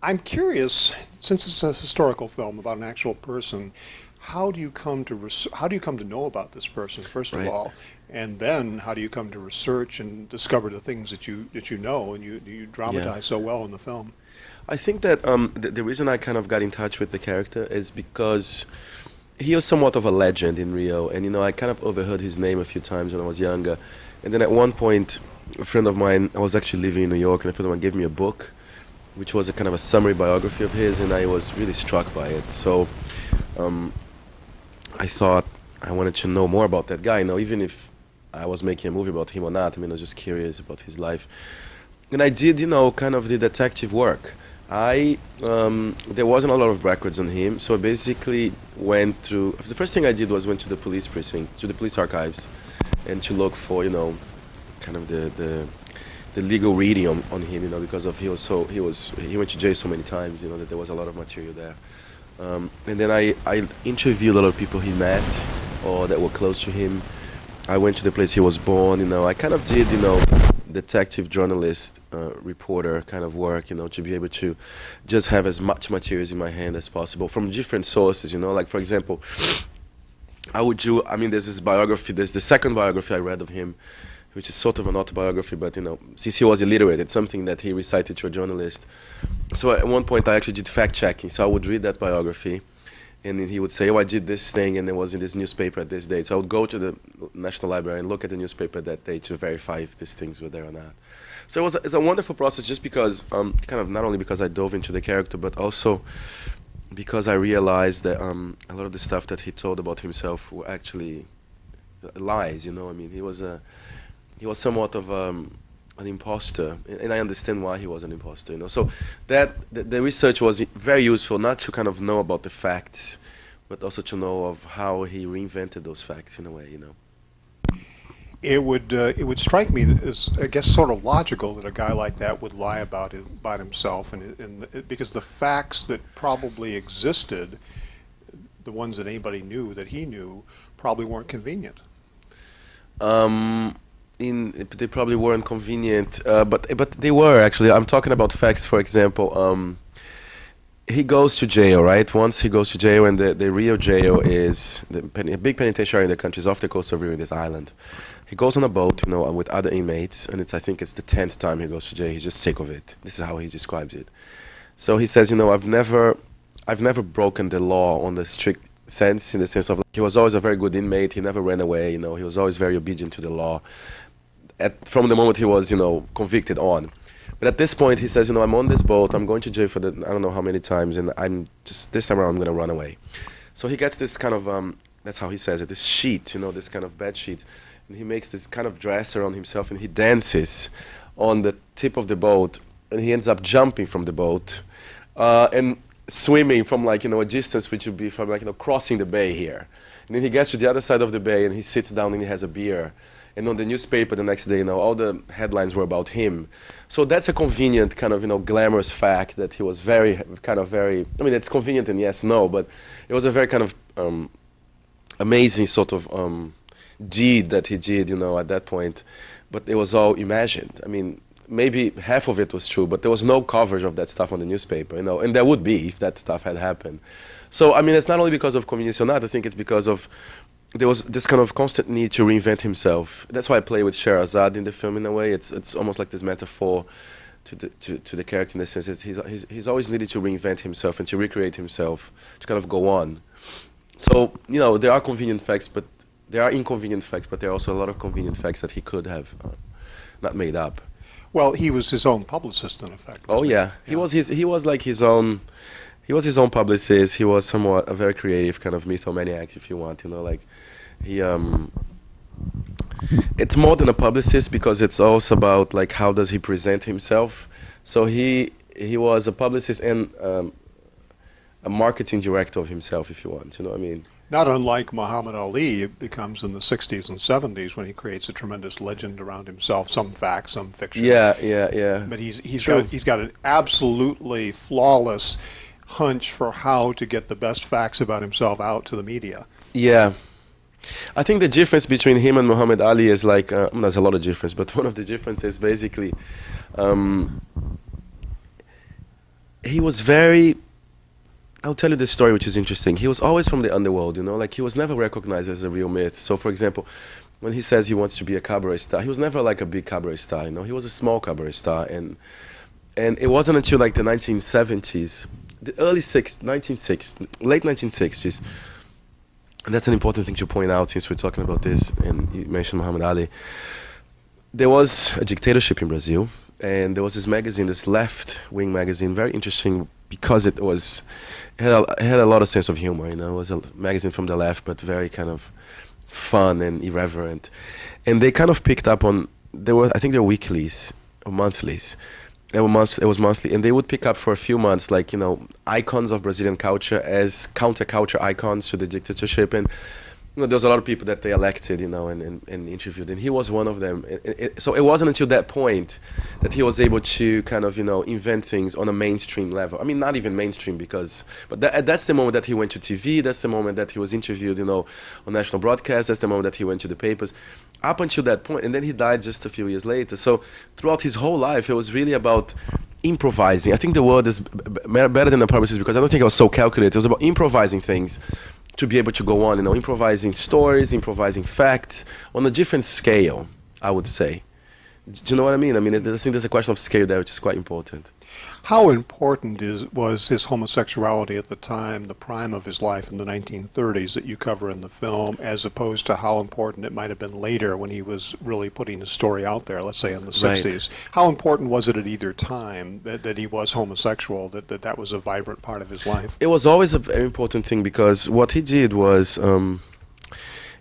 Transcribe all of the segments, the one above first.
I'm curious, since it's a historical film about an actual person, how do you come to know about this person, first of Right. all, and then how do you come to research and discover the things that you know and you Yeah. dramatize so well in the film? I think that the reason I kind of got in touch with the character is because he was somewhat of a legend in Rio, and I kind of overheard his name a few times when I was younger, and then at one point, a friend of mine, I was actually living in New York, and a friend of mine gave me a book, which was a kind of a summary biography of his, and I was really struck by it. So um, I thought I wanted to know more about that guy. Even if I was making a movie about him or not, I mean, I was just curious about his life. And I did, kind of the detective work. There wasn't a lot of records on him, so I basically went through. The first thing I did was went to the police precinct, to the police archives, and to look for, kind of the legal reading on him, because of he went to jail so many times, that there was a lot of material there. And then I interviewed a lot of people he met or that were close to him. I went to the place he was born. I kind of did, detective journalist, reporter kind of work, to be able to just have as much materials in my hand as possible from different sources, like for example, there's this biography, there's the second biography I read of him, which is sort of an autobiography, but since he was illiterate, it's something that he recited to a journalist. So at one point I actually did fact checking, so I would read that biography, and then he would say, oh, I did this thing, and it was in this newspaper at this date. So I would go to the National Library and look at the newspaper that day to verify if these things were there or not. So it's a wonderful process just because, kind of not only because I dove into the character, but also because I realized that a lot of the stuff that he told about himself were actually lies, he was somewhat of an imposter, and I understand why he was an imposter. So the research was very useful, not to kind of know about the facts, but also to know of how he reinvented those facts in a way. It would strike me as, I guess, sort of logical that a guy like that would lie about himself, because the facts that probably existed, the ones that anybody knew that he knew, probably weren't convenient. Um, they probably weren't convenient, but they were actually. I'm talking about facts, for example. He goes to jail, right? Once he goes to jail, and the Rio jail is a big penitentiary in the country, is off the coast of Rio, in this island. He goes on a boat, with other inmates, and I think it's the 10th time he goes to jail. He's just sick of it. This is how he describes it. So he says, I've never broken the law on the strict sense, in the sense of like, he was always a very good inmate. He never ran away. He was always very obedient to the law. From the moment he was, convicted on. But at this point, he says, I'm on this boat. I'm going to jail for I don't know how many times, and this time around, I'm going to run away. So he gets this kind of, that's how he says it, this sheet, this kind of bed sheet. And he makes this kind of dress around himself, and he dances on the tip of the boat, and he ends up jumping from the boat and swimming from a distance which would be from crossing the bay here. And then he gets to the other side of the bay, and he sits down and he has a beer. And on the newspaper the next day, all the headlines were about him. So that's a convenient kind of, glamorous fact that he was it's convenient and yes, no, but it was a very kind of amazing sort of deed that he did, at that point. But it was all imagined. Maybe half of it was true, but there was no coverage of that stuff on the newspaper, and there would be if that stuff had happened. So, it's not only because of convenience or not, I think it's because of there was this kind of constant need to reinvent himself. That's why I play with Sherazade in the film in a way. It's almost like this metaphor to the character in the sense that he's always needed to reinvent himself and to recreate himself to kind of go on. So, there are convenient facts, but there are inconvenient facts, but there are also a lot of convenient facts that he could have not made up. Well, he was his own publicist, in effect. Oh Wasn't yeah, he? Yeah. he was like his own. He was his own publicist. He was somewhat a very creative kind of mythomaniac, if you want. Like he. It's more than a publicist because it's also about like how does he present himself. So he was a publicist and a marketing director of himself, if you want. You know what I mean? Not unlike Muhammad Ali, it becomes in the 60s and 70s when he creates a tremendous legend around himself, some fact, some fiction. Yeah. But he's True. got an absolutely flawless hunch for how to get the best facts about himself out to the media. Yeah. I think the difference between him and Muhammad Ali is like, there's a lot of difference, but one of the differences is basically he was very. I'll tell you this story, which is interesting. He was always from the underworld, you know, like he was never recognized as a real myth. So, for example, when he says he wants to be a cabaret star, he was never like a big cabaret star, you know. He was a small cabaret star, and it wasn't until like the 1970s, the late 1960s, and that's an important thing to point out since we're talking about this, and you mentioned Muhammad Ali. There was a dictatorship in Brazil, and there was this magazine, this left-wing magazine, very interesting because it had a lot of sense of humor, you know. It was a magazine from the left, but very kind of fun and irreverent. And they kind of picked up on, I think they were weeklies or monthlies. It was monthly, and they would pick up for a few months, like, you know, icons of Brazilian culture as counterculture icons to the dictatorship. And you know, there's a lot of people that they elected, you know, and interviewed, and he was one of them. So it wasn't until that point that he was able to kind of, you know, invent things on a mainstream level. I mean, not even mainstream but that's the moment that he went to TV. That's the moment that he was interviewed, you know, on national broadcast. That's the moment that he went to the papers. Up until that point, and then he died just a few years later. So throughout his whole life, it was really about improvising. I think the word is better than the purposes because I don't think I was so calculated. It was about improvising things to be able to go on, you know, improvising stories, improvising facts on a different scale, I would say. Do you know what I mean? I mean, I think there's a question of scale there, which is quite important. How important was his homosexuality at the time, the prime of his life in the 1930s that you cover in the film, as opposed to how important it might have been later when he was really putting his story out there, let's say in the 60s? How important was it at either time that he was homosexual, that was a vibrant part of his life? It was always a very important thing because what he did was,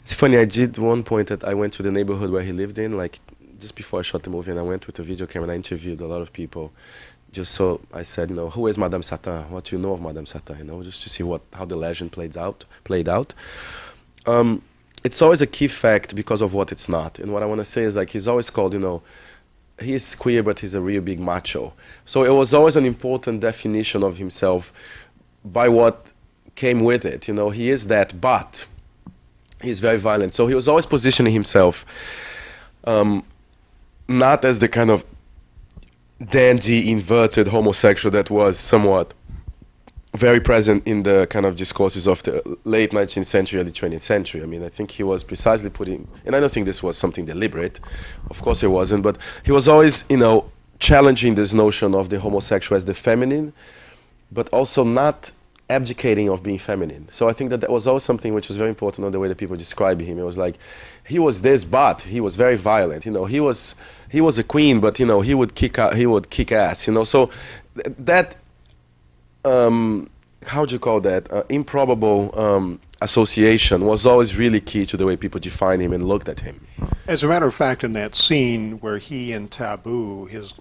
it's funny, I did one point that I went to the neighborhood where he lived in, like just before I shot the movie, and I went with a video camera and I interviewed a lot of people. Just so I said, you know, who is Madame Satã? What do you know of Madame Satã? You know, just to see how the legend played out. It's always a key fact because of what it's not. And what I want to say is, like, he's always called, you know, he's queer, but he's a real big macho. So it was always an important definition of himself by what came with it. You know, he is that, but he's very violent. So he was always positioning himself not as the kind of dandy, inverted homosexual that was somewhat very present in the kind of discourses of the late 19th century, early 20th century. I mean, I think he was precisely putting, and I don't think this was something deliberate, of course it wasn't, but he was always, you know, challenging this notion of the homosexual as the feminine, but also not abdicating of being feminine. So I think that was always something which was very important on the way that people describe him. It was like, he was this, but he was very violent. You know, he was a queen, but you know, he would kick ass. You know, so that how do you call that? Improbable association was always really key to the way people defined him and looked at him. As a matter of fact, in that scene where he and Taboo, his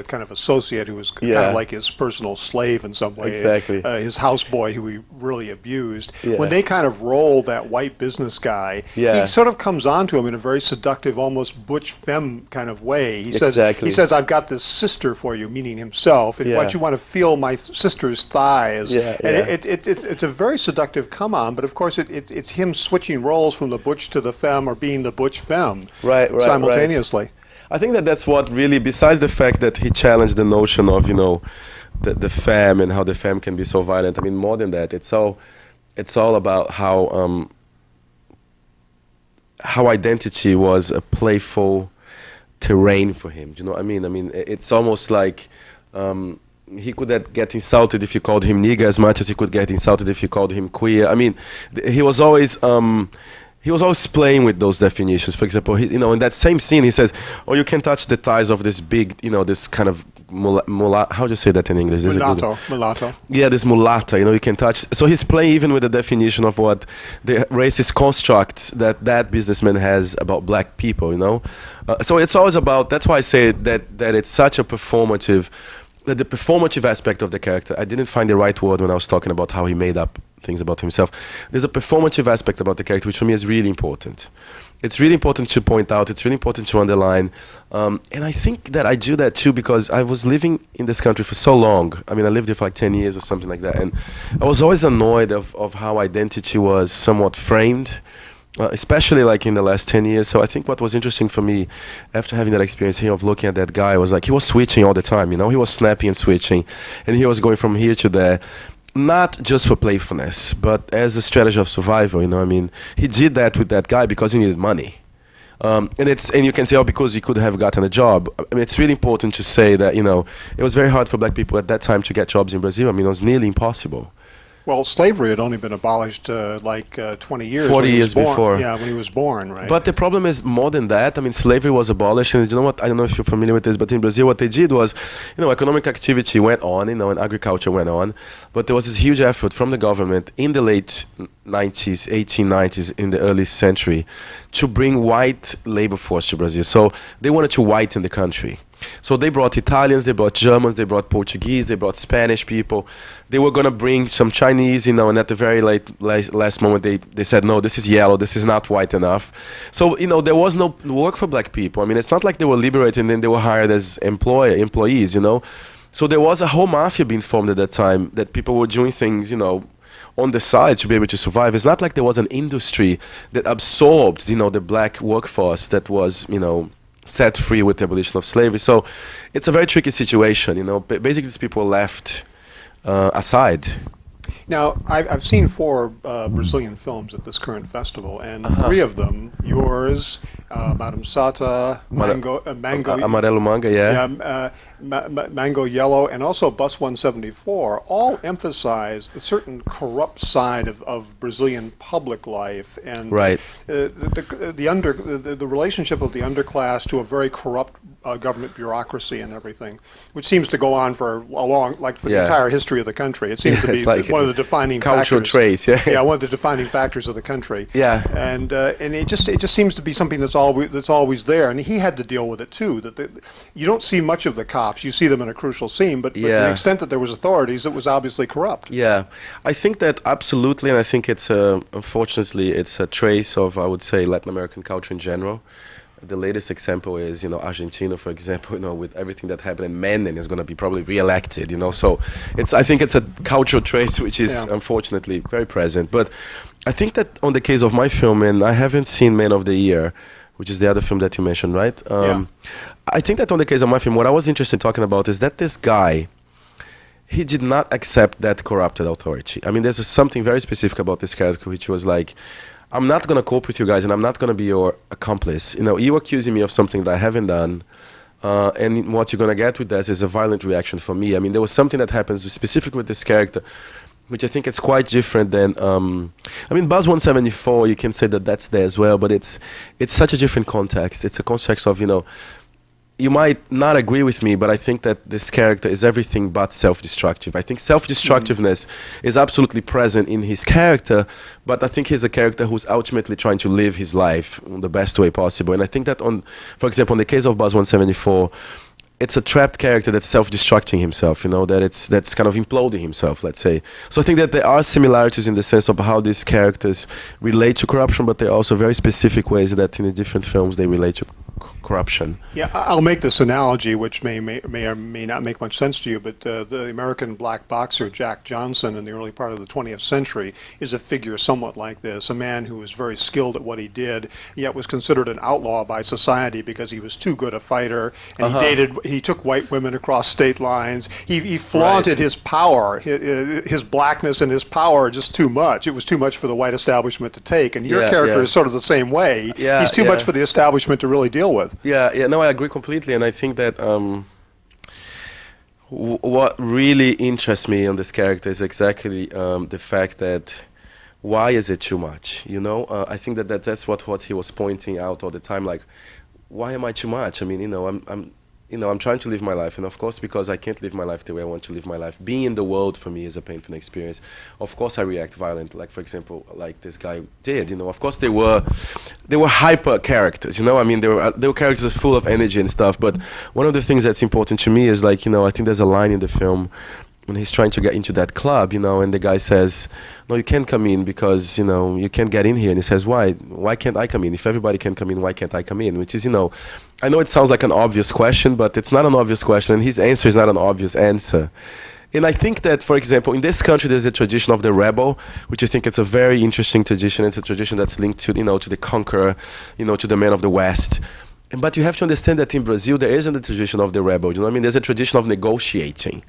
kind of associate, who was kind of like his personal slave in some way, exactly. His houseboy who he really abused, when they kind of roll that white business guy, he sort of comes on to him in a very seductive, almost butch femme kind of way. He says, "I've got this sister for you," meaning himself, and what you want to feel my sister's thighs. And it's a very seductive come on, but of course it's him switching roles from the butch to the femme, or being the butch femme. Simultaneously. Right. I think that's what really, besides the fact that he challenged the notion of, you know, the femme and how the femme can be so violent. I mean, more than that, it's all about how identity was a playful terrain for him. Do you know what I mean? I mean, it's almost like he could get insulted if you called him nigger as much as he could get insulted if you called him queer. I mean, he was always playing with those definitions. For example, you know, in that same scene, he says, "Oh, you can touch the thighs of this big, you know, this kind of how do you say that in English? Mulatto. Yeah, this mulatta, you know, you can touch." So he's playing even with the definition of what the racist constructs that businessman has about black people, you know. So it's always about, that's why I say that it's such a performative, the performative aspect of the character. I didn't find the right word when I was talking about how he made up things about himself. There's a performative aspect about the character, which for me is really important. It's really important to point out. It's really important to underline. And I think that I do that too because I was living in this country for so long. I mean, I lived here for like 10 years or something like that. And I was always annoyed of how identity was somewhat framed especially like in the last 10 years. So I think what was interesting for me after having that experience here of looking at that guy was like he was switching all the time, you know, he was snapping and switching, and he was going from here to there, not just for playfulness, but as a strategy of survival, you know. I mean, he did that with that guy because he needed money. And you can say, oh, because he could have gotten a job. I mean, it's really important to say that, you know, it was very hard for black people at that time to get jobs in Brazil. I mean, it was nearly impossible. Well, slavery had only been abolished 20 years. 40 years before. Yeah, when he was born, right? But the problem is more than that. I mean, slavery was abolished, and you know what? I don't know if you're familiar with this, but in Brazil, what they did was, you know, economic activity went on, you know, and agriculture went on, but there was this huge effort from the government in the late 90s, 1890s, in the early century, to bring white labor force to Brazil. So they wanted to whiten the country. So they brought Italians, they brought Germans, they brought Portuguese, they brought Spanish people. They were going to bring some Chinese, you know, and at the very last moment they said, no, this is yellow, this is not white enough. So, you know, there was no work for black people. I mean, it's not like they were liberated and then they were hired as employees, you know. So there was a whole mafia being formed at that time that people were doing things, you know, on the side to be able to survive. It's not like there was an industry that absorbed, you know, the black workforce that was, you know, set free with the abolition of slavery. So it's a very tricky situation, you know. Basically, these people were left aside. Now, I've seen 4 Brazilian films at this current festival, and 3 of them, yours, Madame Satã, Mango, Amarelo Manga, yeah. Mango Yellow, and also Bus 174, all emphasize the certain corrupt side of Brazilian public life, and right. The relationship of the underclass to a very corrupt government bureaucracy and everything, which seems to go on for the entire history of the country. It seems to be like one of the defining cultural factors. traits, yeah. Yeah, one of the defining factors of the country. Yeah. And it just seems to be something that's always there, and he had to deal with it too. You don't see much of the cops; you see them in a crucial scene, but to the extent that there was authorities, it was obviously corrupt. Yeah, I think that absolutely, and I think it's unfortunately it's a trace of, I would say, Latin American culture in general. The latest example is, you know, Argentina, for example, you know, with everything that happened, and Menem is going to be probably re-elected, you know. So I think it's a cultural trait which is unfortunately very present. But I think that on the case of my film, and I haven't seen Man of the Year, which is the other film that you mentioned, right? I think that on the case of my film, what I was interested in talking about is that this guy, he did not accept that corrupted authority. I mean, there's something very specific about this character, which was like, I'm not going to cope with you guys, and I'm not going to be your accomplice. You know, you accusing me of something that I haven't done, and what you're going to get with this is a violent reaction from me. I mean, there was something that happens specific with this character, which I think is quite different than, I mean, Buzz 174, you can say that that's there as well, but it's such a different context. It's a context of, you know, you might not agree with me, but I think that this character is everything but self-destructive. I think self-destructiveness is absolutely present in his character, but I think he's a character who's ultimately trying to live his life in the best way possible. And I think that for example, in the case of Buzz 174, it's a trapped character that's self-destructing himself, you know, that's kind of imploding himself, let's say. So I think that there are similarities in the sense of how these characters relate to corruption, but there are also very specific ways that in the different films they relate to corruption. Yeah, I'll make this analogy, which may or may not make much sense to you, but the American black boxer Jack Johnson in the early part of the 20th century is a figure somewhat like this, a man who was very skilled at what he did, yet was considered an outlaw by society because he was too good a fighter, and he took white women across state lines. He flaunted his power, his blackness and his power just too much. It was too much for the white establishment to take, and your character is sort of the same way. He's too much for the establishment to really deal with. No, I agree completely, and I think that what really interests me on this character is exactly the fact that why is it too much? You know, I think that's what he was pointing out all the time. Like, why am I too much? I mean, you know, I'm trying to live my life, and of course, because I can't live my life the way I want to live my life, being in the world for me is a painful experience. Of course, I react violent, like for example, like this guy did. You know, of course, they were hyper characters. You know, I mean, they were characters full of energy and stuff. But one of the things that's important to me is, like, you know, I think there's a line in the film when he's trying to get into that club, you know, and the guy says, no, you can't come in because, you know, you can't get in here. And he says, why can't I come in? If everybody can come in, why can't I come in? Which is, you know, I know it sounds like an obvious question, but it's not an obvious question, and his answer is not an obvious answer. And I think that, for example, in this country, there's a tradition of the rebel, which I think it's a very interesting tradition. It's a tradition that's linked to, to the conqueror, to the man of the West. But you have to understand that in Brazil, there isn't a tradition of the rebel. You know what I mean? There's a tradition of negotiating.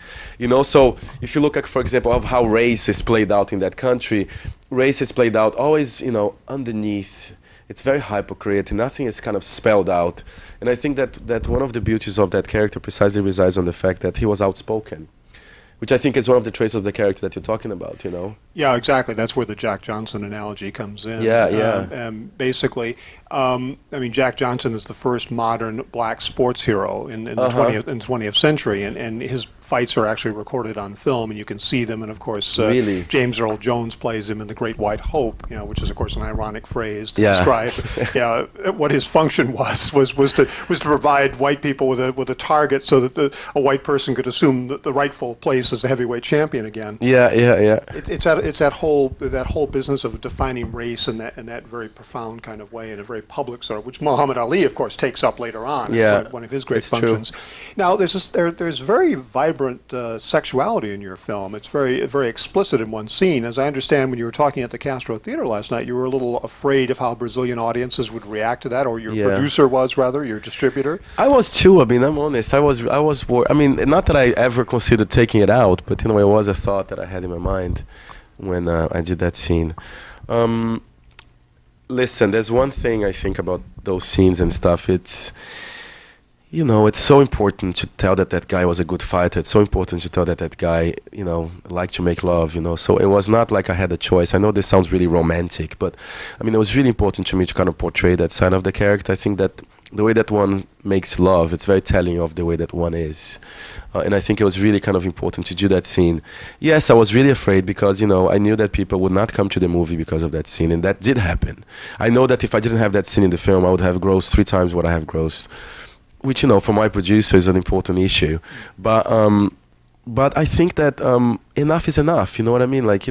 So if you look at, for example, of how race is played out in that country, race is played out always, underneath. It's very hypocrite. Nothing is kind of spelled out. And I think that one of the beauties of that character precisely resides on the fact that he was outspoken, which I think is one of the traits of the character that you're talking about, Yeah, exactly. That's where the Jack Johnson analogy comes in. Yeah. Basically, Jack Johnson is the first modern black sports hero in the 20th century, and his fights are actually recorded on film, and you can see them. And of course, really? James Earl Jones plays him in The Great White Hope, which is of course an ironic phrase to Yeah. describe what his function was to provide white people with a target so that a white person could assume the rightful place as the heavyweight champion again. Yeah. It's that whole business of defining race in that very profound kind of way, in a very public sort of, which Muhammad Ali, of course, takes up later on. Yeah, It's one of his great it's functions. true. Now, there's very vibrant sexuality in your film. It's very very explicit in one scene. As I understand, when you were talking at the Castro Theater last night, you were a little afraid of how Brazilian audiences would react to that, or your producer was, rather, your distributor. I was too. I'm honest. I was worried. Not that I ever considered taking it out, but it was a thought that I had in my mind when I did that scene. Listen, there's one thing I think about those scenes and stuff. It's so important to tell that guy was a good fighter. It's so important to tell that guy, liked to make love, So it was not like I had a choice. I know this sounds really romantic, but it was really important to me to kind of portray that side of the character. I think that the way that one makes love, it's very telling of the way that one is. And I think it was really kind of important to do that scene. Yes, I was really afraid because, I knew that people would not come to the movie because of that scene, and that did happen. I know that if I didn't have that scene in the film, I would have grossed 3 times what I have grossed, which, for my producer is an important issue. But I think that enough is enough, you know what I mean? Like,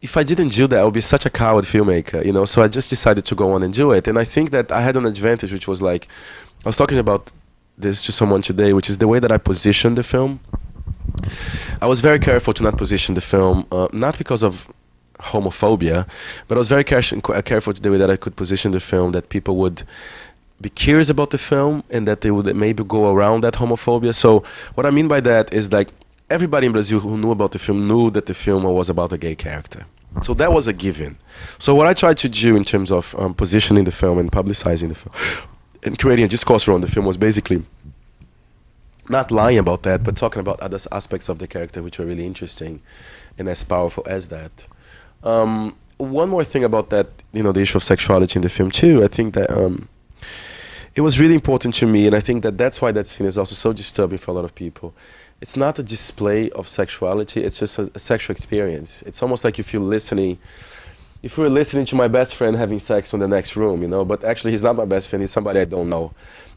if I didn't do that, I would be such a coward filmmaker, so I just decided to go on and do it. And I think that I had an advantage, which was like, I was talking about this to someone today, which is the way that I positioned the film. I was very careful to not position the film, not because of homophobia, but I was very careful to the way that I could position the film, that people would be curious about the film and that they would maybe go around that homophobia. So what I mean by that is, like, everybody in Brazil who knew about the film knew that the film was about a gay character. So that was a given. So what I tried to do in terms of positioning the film and publicizing the film and creating a discourse around the film was basically not lying about that, but talking about other aspects of the character which were really interesting and as powerful as that. One more thing about that, the issue of sexuality in the film too, I think that it was really important to me, and I think that that's why that scene is also so disturbing for a lot of people. It's not a display of sexuality, it's just a sexual experience. It's almost like if you were listening to my best friend having sex in the next room, but actually he's not my best friend, he's somebody I don't know.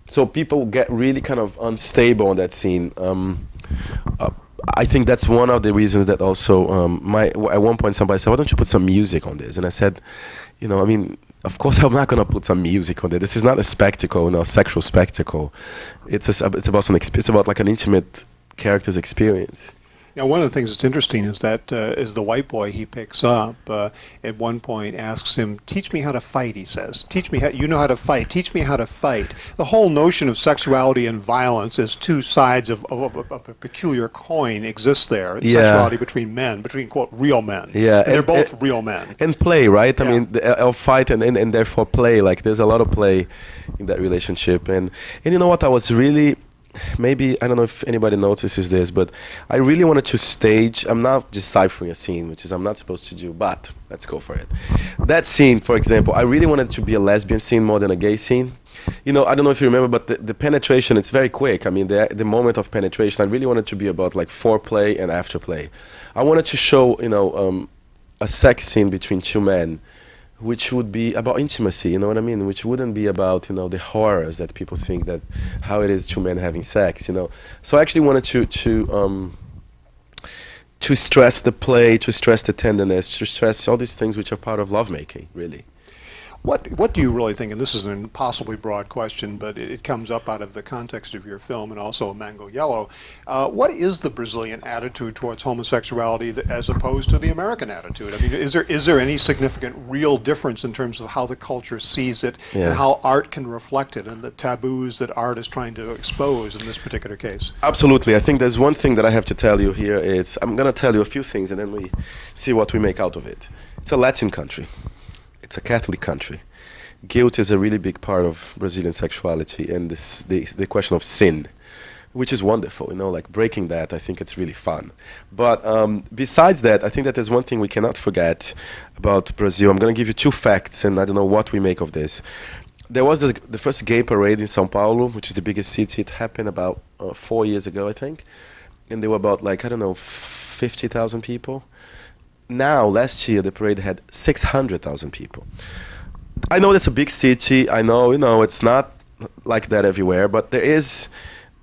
So people get really kind of unstable on that scene. I think that's one of the reasons that also, at one point somebody said, why don't you put some music on this? And I said, of course I'm not going to put some music on there. This is not a spectacle, a sexual spectacle. It's about like an intimate character's experience. Now, one of the things that's interesting is that is the white boy he picks up at one point asks him, "Teach me how to fight," he says. "Teach me how, you know how to fight. Teach me how to fight." The whole notion of sexuality and violence as two sides of a peculiar coin exists there. Yeah. Sexuality between, quote, real men. Yeah. And they're both real men. And play, right? Yeah. I mean, of fight and therefore play. Like, there's a lot of play in that relationship. And you know what? I was really... Maybe, I don't know if anybody notices this, but I really wanted to stage, I'm not deciphering a scene, which is I'm not supposed to do, but let's go for it. That scene, for example, I really wanted it to be a lesbian scene more than a gay scene. I don't know if you remember, but the penetration, it's very quick. I mean, the moment of penetration, I really wanted to be about like foreplay and afterplay. I wanted to show, a sex scene between two men, which would be about intimacy, you know what I mean? Which wouldn't be about, the horrors that people think that how it is two men having sex, So I actually wanted to stress the play, to stress the tenderness, to stress all these things which are part of lovemaking, really. What do you really think, and this is an impossibly broad question, but it comes up out of the context of your film and also Mango Yellow. What is the Brazilian attitude towards homosexuality as opposed to the American attitude? I mean, is there any significant real difference in terms of how the culture sees it and how art can reflect it and the taboos that art is trying to expose in this particular case? Absolutely. I think there's one thing that I have to tell you here is, I'm going to tell you a few things and then we see what we make out of it. It's a Latin country. It's a Catholic country. Guilt is a really big part of Brazilian sexuality and the question of sin, which is wonderful, you know, like breaking that, I think it's really fun. But besides that, I think that there's one thing we cannot forget about Brazil. I'm going to give you two facts and I don't know what we make of this. There was the first gay parade in São Paulo, which is the biggest city. It happened about 4 years ago, I think. And there were about, like, I don't know, 50,000 people. Now, last year, the parade had 600,000 people. I know that's a big city. I know, you know, it's not like that everywhere, but there is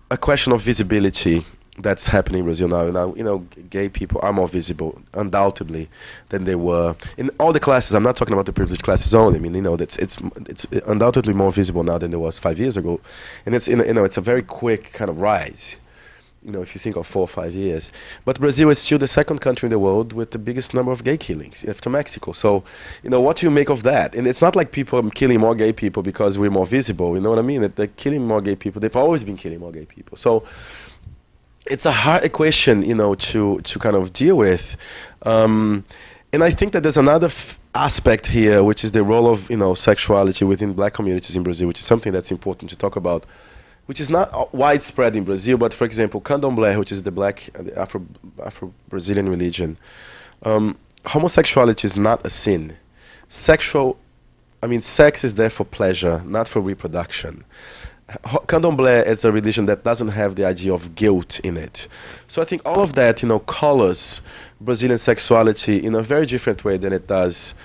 a question of visibility that's happening in Brazil now. Now, you know, gay people are more visible, undoubtedly, than they were in all the classes. I'm not talking about the privileged classes only. I mean, you know, it's undoubtedly more visible now than it was 5 years ago, and it's, you know, it's a very quick kind of rise. You know, if you think of 4 or 5 years. But Brazil is still the second country in the world with the biggest number of gay killings after Mexico. So, you know, what do you make of that? And it's not like people are killing more gay people because we're more visible, you know what I mean? That they're killing more gay people. They've always been killing more gay people. So it's a hard equation, you know, to kind of deal with. And I think that there's another aspect here, which is the role of, you know, sexuality within black communities in Brazil, which is something that's important to talk about, which is not widespread in Brazil, but for example, Candomblé, which is the black, the Afro-Brazilian religion, homosexuality is not a sin. Sex is there for pleasure, not for reproduction. Candomblé is a religion that doesn't have the idea of guilt in it. So I think all of that, you know, colors Brazilian sexuality in a very different way than it does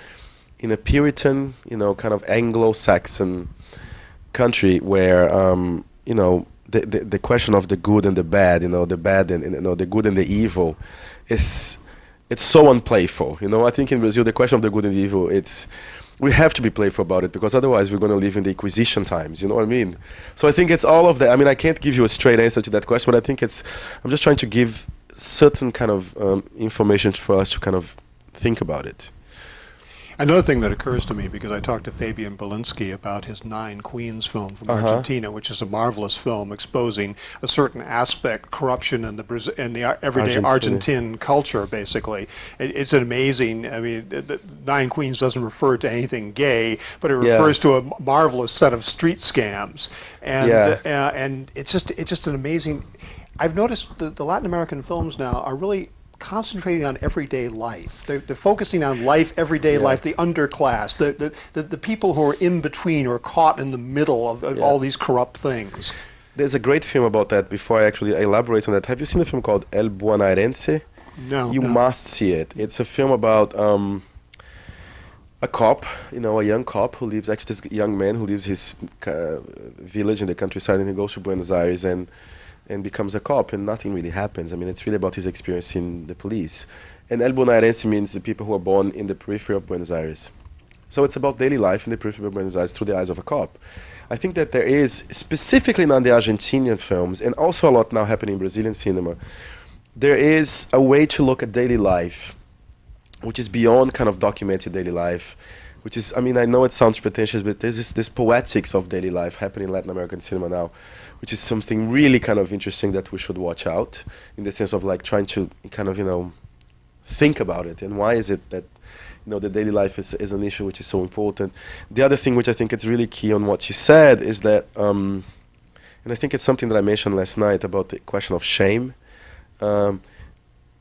in a Puritan, you know, kind of Anglo-Saxon country where, you know, the question of the good and the bad, you know, the bad and you know, the good and the evil, it's so unplayful. You know, I think in Brazil the question of the good and the evil, we have to be playful about it because otherwise we're going to live in the Inquisition times. You know what I mean? So I think it's all of that. I mean, I can't give you a straight answer to that question, but I think I'm just trying to give certain kind of information for us to kind of think about it. Another thing that occurs to me, because I talked to Fabian Belinsky about his Nine Queens film from Argentina, which is a marvelous film exposing a certain aspect, corruption in the everyday Argentine culture, basically. It's an amazing, I mean, the Nine Queens doesn't refer to anything gay, but it refers to a marvelous set of street scams. And it's just an amazing, I've noticed the Latin American films now are really concentrating on everyday life. They're focusing on life, everyday life, the underclass, the people who are in between or caught in the middle of all these corrupt things. There's a great film about that. Before I actually elaborate on that, have you seen a film called El Bonaerense? No. You must see it. It's a film about a cop, you know, a young cop who lives, actually this young man who lives his village in the countryside, and he goes to Buenos Aires and becomes a cop, and nothing really happens. I mean, it's really about his experience in the police. And El Bonaerense means the people who are born in the periphery of Buenos Aires. So it's about daily life in the periphery of Buenos Aires through the eyes of a cop. I think that there is, specifically in the Argentinian films, and also a lot now happening in Brazilian cinema, there is a way to look at daily life, which is beyond kind of documented daily life, which is, I mean, I know it sounds pretentious, but there's this poetics of daily life happening in Latin American cinema now, which is something really kind of interesting that we should watch out, in the sense of like trying to kind of, you know, think about it. And why is it that, you know, the daily life is an issue which is so important. The other thing which I think is really key on what you said is that, and I think it's something that I mentioned last night about the question of shame.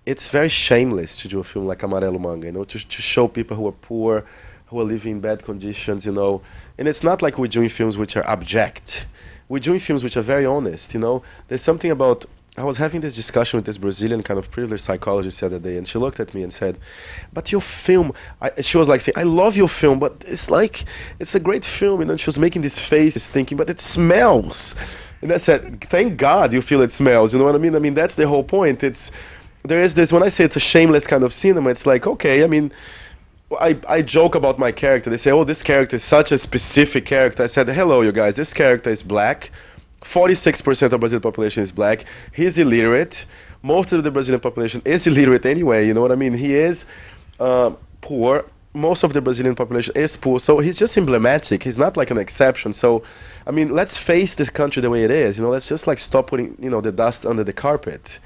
It's very shameless to do a film like Amarelo Manga, you know, to show people who are poor, who are living in bad conditions, you know. And it's not like we're doing films which are abject. We're doing films which are very honest, you know. There's something about, I was having this discussion with this Brazilian kind of privileged psychologist the other day, and she looked at me and said, but your film, she was like saying, I love your film, but it's like, it's a great film, you know. And she was making this face thinking, but it smells. And I said, thank God you feel it smells, you know what I mean? I mean, that's the whole point. There is this, when I say it's a shameless kind of cinema, it's like, okay, I mean, I joke about my character. They say, "Oh, this character is such a specific character." I said, "Hello, you guys. This character is black. 46% of Brazilian population is black. He's illiterate. Most of the Brazilian population is illiterate anyway. You know what I mean? He is poor. Most of the Brazilian population is poor. So he's just emblematic. He's not like an exception. So, I mean, let's face this country the way it is. You know, let's just like stop putting the dust under the carpet."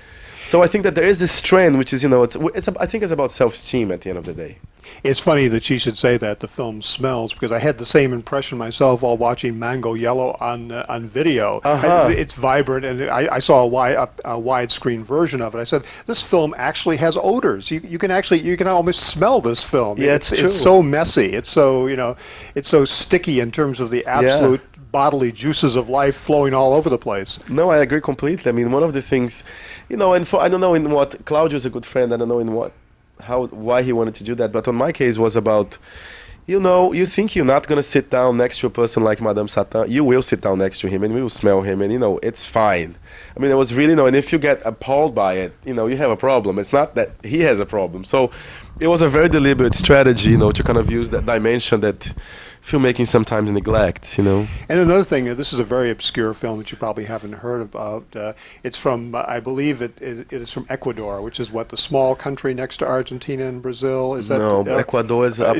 So I think that there is this trend, which is I think it's about self-esteem at the end of the day. It's funny that she should say that the film smells, because I had the same impression myself while watching Mango Yellow on video. It's vibrant, and I saw a widescreen version of it. I said, this film actually has odors. You can almost smell this film. Yeah, it's true. It's so messy. It's so it's so sticky in terms of the absolute bodily juices of life flowing all over the place. No, I agree completely. I mean, one of the things, and I don't know in what, Claudio's a good friend, I don't know in what, why he wanted to do that, but on my case was about, you think you're not going to sit down next to a person like Madame Satã, you will sit down next to him and we will smell him, and it's fine. I mean, it was really, and if you get appalled by it, you have a problem. It's not that he has a problem. So it was a very deliberate strategy, to kind of use that dimension that filmmaking sometimes neglects, And another thing, this is a very obscure film that you probably haven't heard about. It's from, I believe it is from Ecuador, which is the small country next to Argentina and Brazil. Is that no? Ecuador is up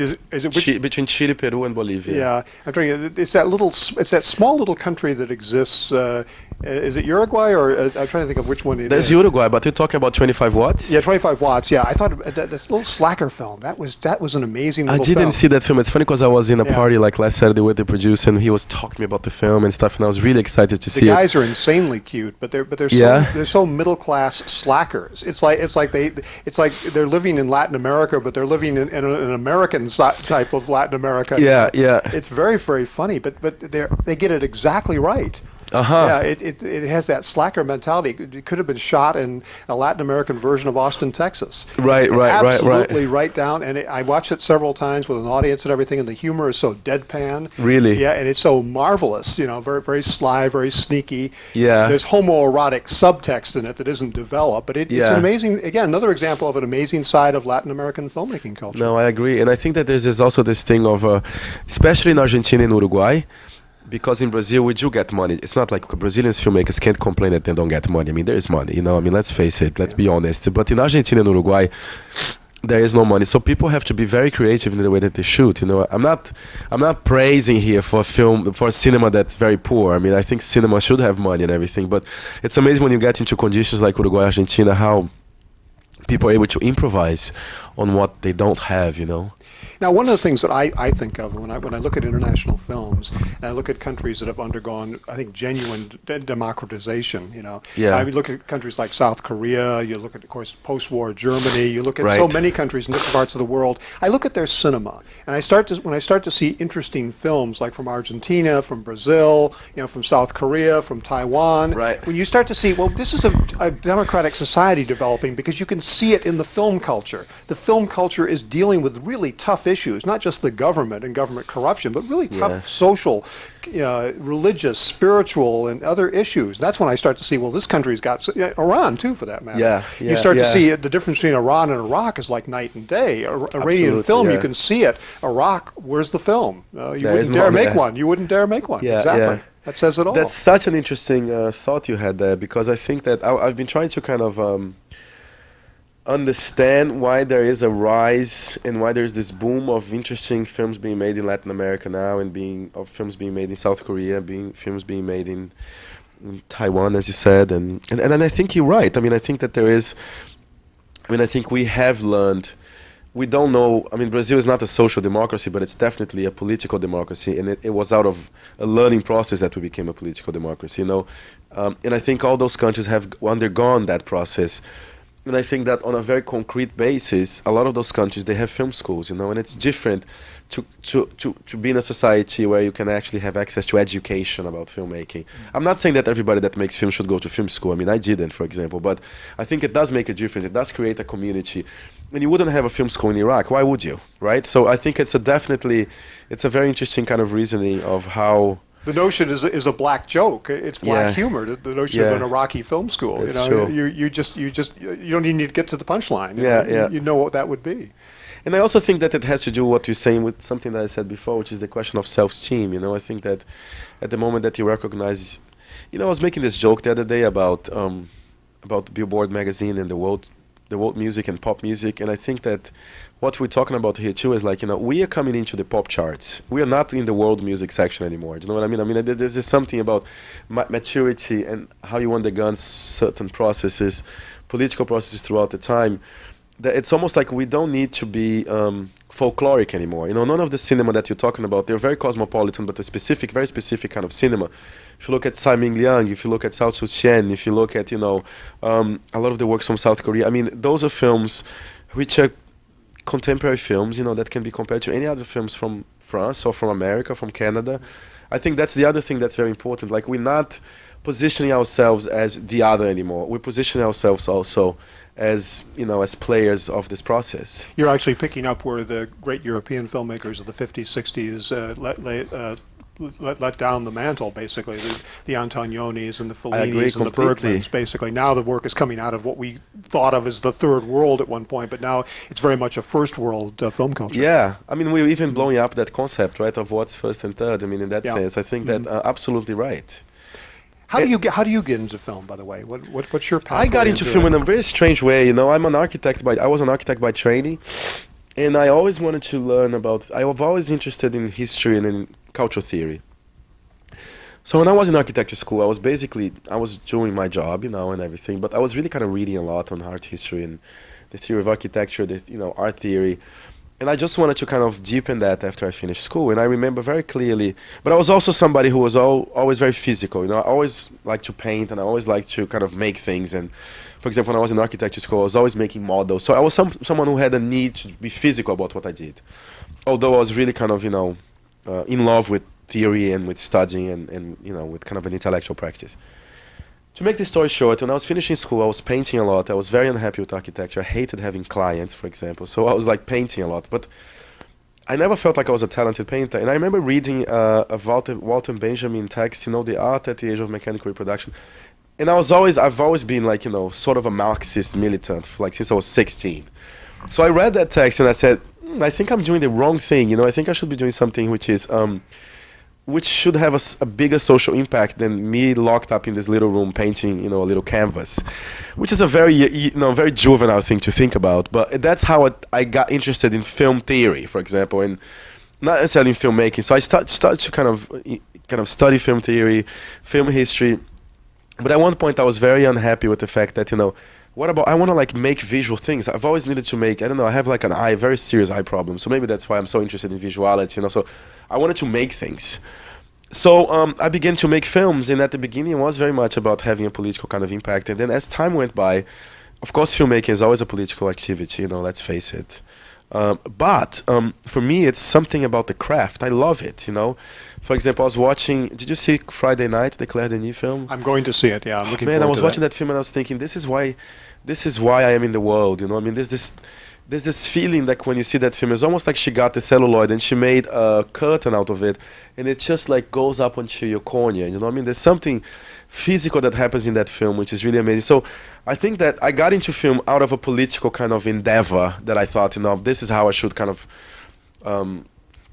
between Chile, Peru, and Bolivia. Yeah, I'm trying. It's that small little country that exists. Is it Uruguay, or I'm trying to think of which one it is. There's Uruguay, but you're talking about 25 watts? Yeah, 25 watts. Yeah, I thought this little slacker film. That was an amazing little film. I didn't see that film. It's funny because I was in a party like last Saturday with the producer, and he was talking to me about the film and stuff, and I was really excited to see it. The guys are insanely cute, but they're so middle class slackers. It's like they're living in Latin America, but they're living in an American type of Latin America. Yeah, yeah. It's very, very funny, but they get it exactly right. Yeah, it has that slacker mentality. It could have been shot in a Latin American version of Austin, Texas. Right. Absolutely right down. And I watched it several times with an audience and everything, and the humor is so deadpan. Really? Yeah, and it's so marvelous. Very, very sly, very sneaky. Yeah. There's homoerotic subtext in it that isn't developed, but it's an amazing. Again, another example of an amazing side of Latin American filmmaking culture. No, I agree, and I think that there's also this thing of, especially in Argentina and Uruguay. Because in Brazil we do get money. It's not like Brazilian filmmakers can't complain that they don't get money. I mean, there is money, I mean, let's face it, let's be honest. But in Argentina and Uruguay, there is no money. So people have to be very creative in the way that they shoot. I'm not praising here for cinema that's very poor. I mean, I think cinema should have money and everything. But it's amazing when you get into conditions like Uruguay, Argentina, how people are able to improvise on what they don't have, Now, one of the things that I think of when I look at international films, and I look at countries that have undergone, I think, genuine democratization, Yeah. I mean, look at countries like South Korea, you look at, of course, post-war Germany, you look at so many countries in different parts of the world. I look at their cinema, and when I start to see interesting films, like from Argentina, from Brazil, from South Korea, from Taiwan, when you start to see, well, this is a democratic society developing, because you can see it in the film culture. The film culture is dealing with really tough issues, not just the government and government corruption, but really tough social, religious, spiritual, and other issues. That's when I start to see, well, this country's got, Iran too, for that matter. You start to see the difference between Iran and Iraq is like night and day. Iranian film, you can see it. Iraq, where's the film? You wouldn't dare make one. You wouldn't dare make one. Exactly. That says it all. That's such an interesting thought you had there, because I think that I've been trying to kind of understand why there is a rise and why there's this boom of interesting films being made in Latin America now, and films being made in South Korea, films being made in Taiwan, as you said, and I think you're right. I mean, I think that I think we have learned. We don't know. I mean, Brazil is not a social democracy, but it's definitely a political democracy, and it was out of a learning process that we became a political democracy. And I think all those countries have undergone that process. And I think that on a very concrete basis, a lot of those countries, they have film schools, and it's different to be in a society where you can actually have access to education about filmmaking. I'm not saying that everybody that makes film should go to film school. I mean, I didn't, for example, but I think it does make a difference. It does create a community. And you wouldn't have a film school in Iraq. Why would you, right? So I think it's a very interesting kind of reasoning of how... The notion is a black joke. It's black humor. The notion of an Iraqi film school. It's true. You don't even need to get to the punchline. You know what that would be. And I also think that it has to do what you're saying with something that I said before, which is the question of self-esteem. I think that at the moment that you recognize, I was making this joke the other day about Billboard magazine and the world music and pop music, and I think that what we're talking about here too is like, we are coming into the pop charts. We are not in the world music section anymore. Do you know what I mean? I mean, there's just something about maturity and how you undergone certain processes, political processes throughout the time, that it's almost like we don't need to be folkloric anymore. None of the cinema that you're talking about, they're very cosmopolitan, but a very specific kind of cinema. If you look at Tsai Ming-liang, if you look at Cao Tzu-chien, if you look at, a lot of the works from South Korea, I mean, those are films which are contemporary films, that can be compared to any other films from France or from America, from Canada. I think that's the other thing that's very important. Like, we're not positioning ourselves as the other anymore. We're positioning ourselves also as, as players of this process. You're actually picking up where the great European filmmakers of the 50s, 60s let down the mantle, basically. The Antonionis and the Fellinis and the Bergmans, basically. Now the work is coming out of what we thought of as the third world at one point, but now it's very much a first world film culture. Yeah, I mean, we're even blowing up that concept, right, of what's first and third. I mean, in that sense, I think that absolutely right. How do you get into film, by the way? What's your pathway? I got into film in a very strange way. I was an architect by training, and I always wanted to learn about. I was always interested in history and in cultural theory. So when I was in architecture school, I was doing my job, and everything, but I was really kind of reading a lot on art history and the theory of architecture, art theory. And I just wanted to kind of deepen that after I finished school. And I remember very clearly, but I was also somebody who was always very physical. I always liked to paint, and I always liked to kind of make things. And for example, when I was in architecture school, I was always making models. So I was someone who had a need to be physical about what I did. Although I was really kind of, in love with theory and with studying and with kind of an intellectual practice. To make the story short, when I was finishing school, I was painting a lot. I was very unhappy with architecture. I hated having clients, for example. So I was like painting a lot. But I never felt like I was a talented painter. And I remember reading a Walter Benjamin text, The Art at the Age of Mechanical Reproduction. And I've always been like, sort of a Marxist militant, since I was 16. So I read that text and I said, I think I'm doing the wrong thing. I think I should be doing something which is... which should have a bigger social impact than me locked up in this little room painting, a little canvas, which is a very, very juvenile thing to think about. But that's how I got interested in film theory, for example, and not necessarily in filmmaking. So I started to kind of study film theory, film history. But at one point, I was very unhappy with the fact that, what about, I want to make visual things. I've always needed to make, I have like a very serious eye problem. So maybe that's why I'm so interested in visuality, So I wanted to make things. So I began to make films, and at the beginning it was very much about having a political kind of impact. And then as time went by, of course filmmaking is always a political activity, let's face it. But for me, it's something about the craft. I love it, For example, I was watching, did you see Friday Night, the Claire Denis film? I'm going to see it, yeah. I'm looking forward to Man, I was watching that film and I was thinking, this is why I am in the world, I mean, there's this feeling that when you see that film, it's almost like she got the celluloid and she made a curtain out of it, and it just goes up onto your cornea, I mean, there's something physical that happens in that film, which is really amazing. So I think that I got into film out of a political kind of endeavor that I thought, this is how I should kind of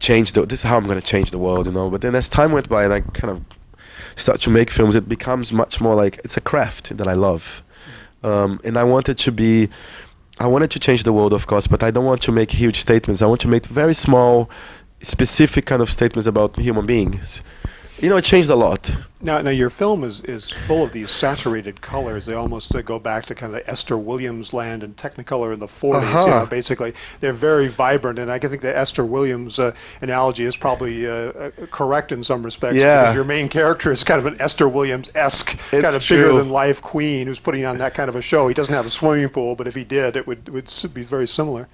this is how I'm going to change the world, But then as time went by and I kind of start to make films, it becomes much more like it's a craft that I love. And I wanted to change the world, of course, but I don't want to make huge statements. I want to make very small, specific kind of statements about human beings. It changed a lot. Now your film is full of these saturated colors. They almost go back to kind of the Esther Williams land and Technicolor in the 40s. Basically, they're very vibrant, and I think the Esther Williams analogy is probably correct in some respects. Yeah. Because your main character is kind of an Esther Williams-esque, kind of bigger-than-life queen who's putting on that kind of a show. He doesn't have a swimming pool, but if he did, it would be very similar.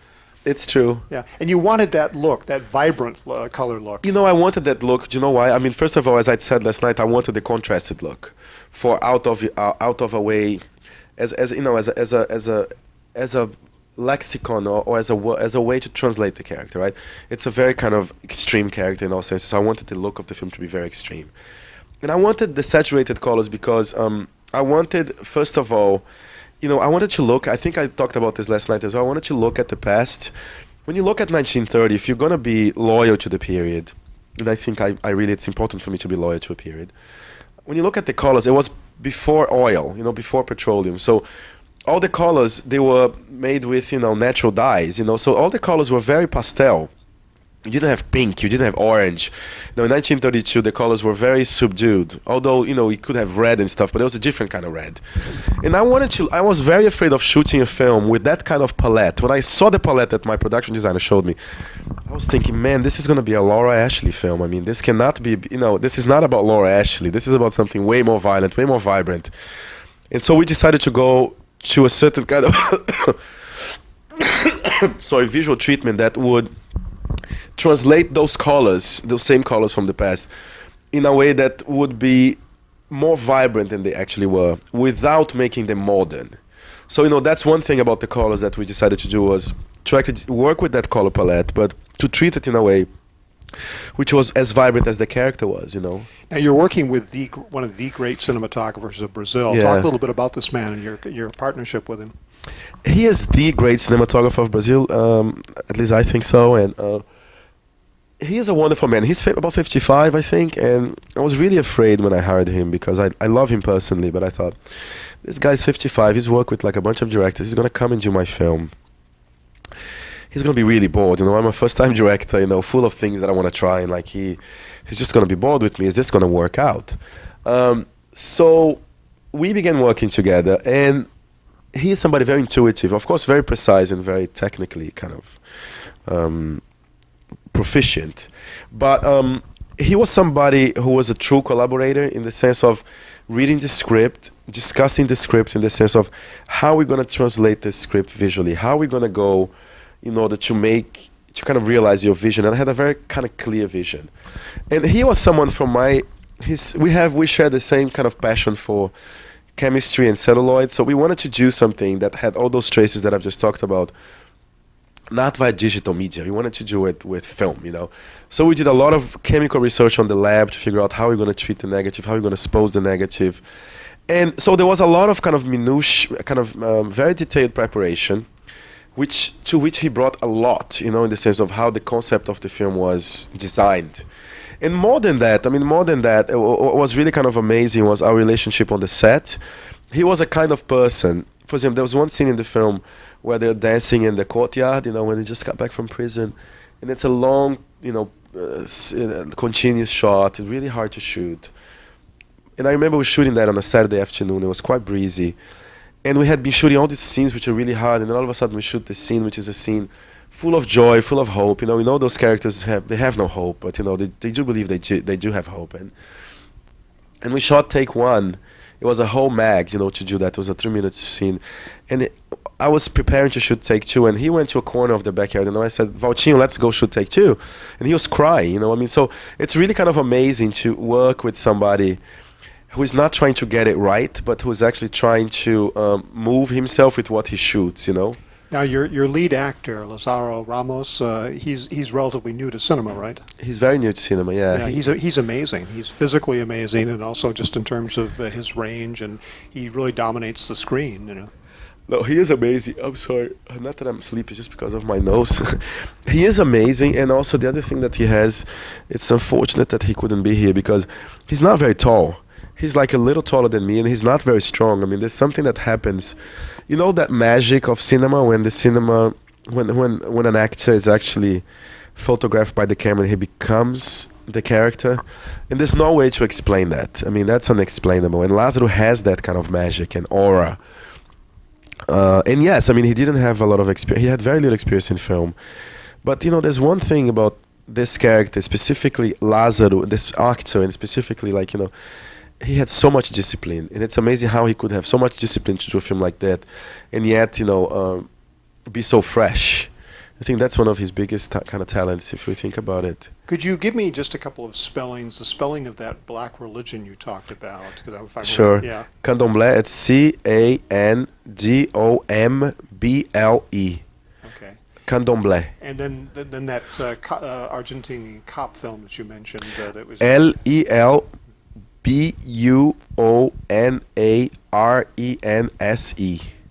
It's true. Yeah, and you wanted that look, that vibrant color look. I wanted that look. Do you know why? I mean, first of all, as I said last night, I wanted the contrasted look, for out of a way, as a lexicon or as a way to translate the character. Right? It's a very kind of extreme character in all senses. So I wanted the look of the film to be very extreme, and I wanted the saturated colors because I wanted, first of all, I wanted to look, I think I talked about this last night as well, I wanted to look at the past when you look at 1930, if you're going to be loyal to the period, and I think I really, it's important for me to be loyal to a period. When you look at the colors, it was before oil, before petroleum. So all the colors, they were made with, natural dyes, So all the colors were very pastel. You didn't have pink, you didn't have orange. In 1932, the colors were very subdued. Although, you could have red and stuff, but it was a different kind of red. And I was very afraid of shooting a film with that kind of palette. When I saw the palette that my production designer showed me, I was thinking, man, this is going to be a Laura Ashley film. I mean, this cannot be, this is not about Laura Ashley. This is about something way more violent, way more vibrant. And so we decided to go to a certain kind of, visual treatment that would translate those colors, those same colors from the past, in a way that would be more vibrant than they actually were, without making them modern. So, that's one thing about the colors that we decided to do, was try to work with that color palette, but to treat it in a way which was as vibrant as the character was, Now you're working with one of the great cinematographers of Brazil. Yeah. Talk a little bit about this man and your partnership with him. He is the great cinematographer of Brazil, at least I think so, and he is a wonderful man. He's about 55, I think, and I was really afraid when I hired him, because I love him personally, but I thought, this guy's 55, he's worked with like a bunch of directors, he's going to come and do my film. He's going to be really bored, I'm a first-time director, full of things that I want to try, and like he's just going to be bored with me. Is this going to work out? So we began working together, and he is somebody very intuitive, of course very precise and very technically kind of proficient, but he was somebody who was a true collaborator, in the sense of reading the script, discussing the script, in the sense of how we're going to translate this script visually, how we're going to go in order to kind of realize your vision. And I had a very kind of clear vision, and he was someone from we share the same kind of passion for chemistry and celluloid, so we wanted to do something that had all those traces that I've just talked about, not via digital media. We wanted to do it with film, So we did a lot of chemical research on the lab to figure out how we're going to treat the negative, how we're going to expose the negative. And so there was a lot of kind of minutiae, kind of very detailed preparation, to which he brought a lot, in the sense of how the concept of the film was designed. And more than that, what was really kind of amazing was our relationship on the set. He was a kind of person, for example, there was one scene in the film where they're dancing in the courtyard, when they just got back from prison. And it's a long, continuous shot. It's really hard to shoot. And I remember we were shooting that on a Saturday afternoon. It was quite breezy. And we had been shooting all these scenes which are really hard. And then all of a sudden we shoot this scene, which is a scene full of joy, full of hope. We know those characters have no hope, but, they do believe they do have hope. And we shot take one. It was a whole mag, to do that. It was a 3-minute scene. And I was preparing to shoot take two, and he went to a corner of the backyard, and I said, Valtinho, let's go shoot take two. And he was crying, So it's really kind of amazing to work with somebody who is not trying to get it right, but who is actually trying to move himself with what he shoots, Now your lead actor, Lazaro Ramos, he's relatively new to cinema, right? He's very new to cinema, yeah. Yeah, he's amazing. He's physically amazing, and also just in terms of his range, and he really dominates the screen, No, he is amazing. I'm sorry. Not that I'm sleepy, just because of my nose. He is amazing, and also the other thing that he has, it's unfortunate that he couldn't be here, because he's not very tall. He's like a little taller than me, and he's not very strong. I mean, there's something that happens. That magic of cinema, when when an actor is actually photographed by the camera and he becomes the character, and there's no way to explain that. I mean, that's unexplainable. And Lazaro has that kind of magic and aura. And yes, I mean, he didn't have a lot of experience. He had very little experience in film. But, there's one thing about this character, specifically Lazaro, this actor, and specifically, he had so much discipline. And it's amazing how he could have so much discipline to do a film like that, and yet, be so fresh. I think that's one of his biggest kind of talents, if we think about it. Could you give me just a couple of spellings, the spelling of that black religion you talked about? Sure. Yeah. Candomblé, it's Candomble. Okay. Candomblé. And then that Argentine cop film that you mentioned, that was Lelbuonarense.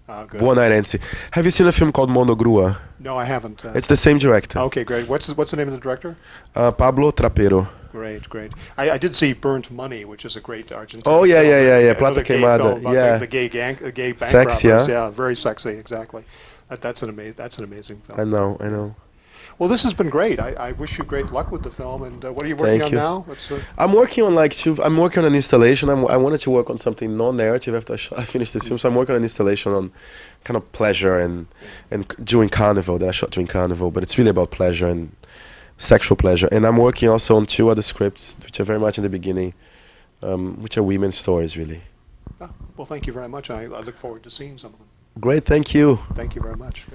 Good. Boa Nairense. Have you seen a film called Monogrua? No, I haven't. It's the same director. Okay, great. What's the name of the director? Pablo Trapero. Great, great. I did see Burnt Money, which is a great Argentine Oh, yeah, film. yeah. Another Plata gay Queimada, film about yeah. the gay bank Sexy, robbers. yeah? Yeah, very sexy, exactly. That's an amazing film. I know. Well, this has been great. I wish you great luck with the film. And what are you working Thank on you. now? I'm working on I'm working on an installation. I wanted to work on something non-narrative after I finished this film, so I'm working on an installation on kind of pleasure and during Carnival that I shot during Carnival, but it's really about pleasure and sexual pleasure. And I'm working also on 2 other scripts, which are very much in the beginning, which are women's stories, really. Well, thank you very much. I look forward to seeing some of them. Great, thank you. Thank you very much.